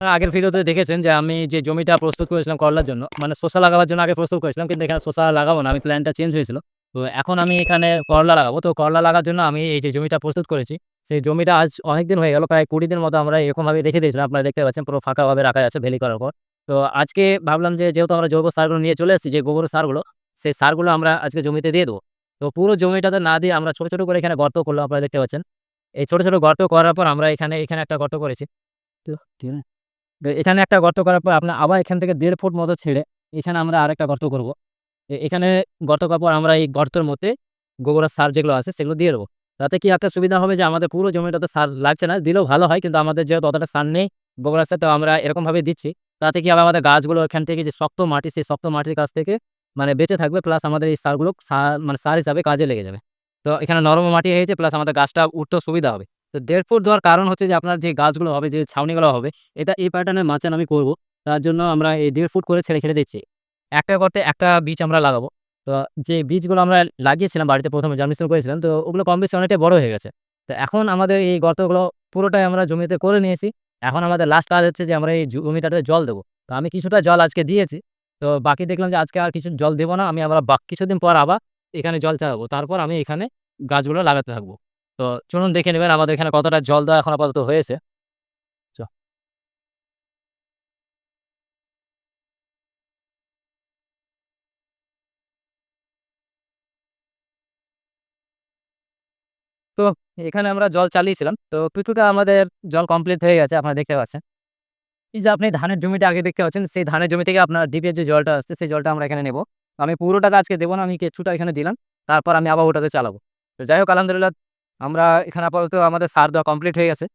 আগের ভিডিওতে দেখেছেন যে আমি যে জমিটা প্রস্তুত করেছিলাম করলার জন্য, মানে শসা লাগাবার জন্য আগে প্রস্তুত করেছিলাম। কিন্তু এখানে শসা লাগাবো না। আমি প্ল্যানটা চেঞ্জ হয়েছিল। তো এখন আমি এখানে করলা লাগাবো। তো করলা লাগার জন্য আমি এই যে জমিটা প্রস্তুত করেছি, সেই জমিটা আজ অনেকদিন হয়ে গেল। প্রায় ২০ দিন মতো আমরা এরকমভাবে রেখে দিয়েছিলাম। আপনারা দেখতে পাচ্ছেন পুরো ফাঁকাভাবে রাখা আছে ভেলি করার পর। তো আজকে ভাবলাম যে যেহেতু আমরা জৈব সারগুলো নিয়ে চলে এসেছি, যে গোবর সারগুলো, সেই সারগুলো আমরা আজকে জমিতে দিয়ে দেবো। তো পুরো জমিটাতে না দিয়ে আমরা ছোট, ছোট করে এখানে গর্ত করলাম, আপনারা দেখতে পাচ্ছেন। এই ছোট, ছোট গর্ত করার পর আমরা এখানে একটা গর্ত করেছি। তো ঠিক আছে? এখানে একটা গর্ত করার পর আপনার আবার এখান থেকে ১.৫ ফুট মতো ছেড়ে এখানে আমরা আরেকটা গর্ত করব। এখানে গর্ত করার পর আমরা এই গর্তের মধ্যে গোবরের সার যেগুলো আছে সেগুলো দিয়ে দেবো। তাতে কি একটা সুবিধা হবে যে আমাদের পুরো জমিটাতে সার লাগছে না, দিলেও ভালো হয়। কিন্তু আমাদের যেহেতু অতটা সার নেই গোবরের সার, তো আমরা এরকমভাবে দিচ্ছি। তাতে কি হবে, আমাদের গাছগুলো এখান থেকে যে শক্ত মাটি, সেই শক্ত মাটির কাছ থেকে মানে বেঁচে থাকবে। প্লাস আমাদের এই সারগুলো মানে সার হিসাবে কাজে লেগে যাবে। তো এখানে নরম মাটি হয়েছে, প্লাস আমাদের গাছটা উঠতেও সুবিধা হবে। তো ১.৫ ফুট দেওয়ার কারণ হচ্ছে যে আপনার যে গাছগুলো হবে, যে ছাউনিগুলো হবে, এটা এই প্যাটার্নের মাচান আমি করব। তার জন্য আমরা এই ১.৫ ফুট করে ছেড়ে দিচ্ছি। একটা গর্তে একটা বীজ আমরা লাগাবো। তো যে বীজগুলো আমরা লাগিয়েছিলাম বাড়িতে ১ম এ জন্মিশ্রণ করেছিলাম, তো ওগুলো কম বেশি অনেকটাই বড় হয়ে গেছে। তো এখন আমাদের এই গর্তগুলো পুরোটাই আমরা জমিতে করে নিয়েছি। এখন আমাদের লাস্ট কাজ হচ্ছে যে আমরা এই জমিটাতে জল দেবো। তো আমি কিছুটা জল আজকে দিয়েছি। তো বাকি দেখলাম যে আজকে আর কিছু জল দেব না। আমি আবার কিছুদিন পর আবার এখানে জল চালাবো। তারপর আমি এখানে গাছগুলো লাগাতে থাকবো। তো চলুন দেখে নেবেন আমাদের এখানে কতটা জল দেওয়া এখন আপাতত হয়েছে। চ তো এখানে আমরা জল চালিয়েছিলাম। তো কিছুটা আমাদের জল কমপ্লিট হয়ে গেছে, আপনারা দেখতে পাচ্ছেন। এই যে আপনি ধানের জমিটা আগে দেখতে পাচ্ছেন, সেই ধানের জমি থেকে আপনার ডিপের যে জলটা আসছে, সেই জলটা আমরা এখানে নেবো। আমি পুরোটাকে আজকে দেব না, আমি কিছুটা এখানে দিলাম। তারপর আমি আবার ওটাতে চালাবো। তো যাই হোক, আলহামদুলিল্লাহ আমরা এখানে আপাতত আমাদের সার দেওয়া কমপ্লিট হয়ে গেছে।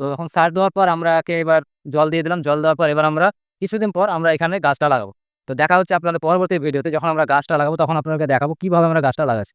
তো এখন সার দেওয়ার পর আমরা একে এবার জল দিয়ে দিলাম। জল দেওয়ার পর এবার আমরা কিছুদিন পর আমরা এখানে গাছটা লাগাবো। তো দেখা হচ্ছে আপনাদের পরবর্তী ভিডিওতে, যখন আমরা গাছটা লাগাবো তখন আপনাদেরকে দেখাবো কিভাবে আমরা গাছটা লাগাচ্ছি।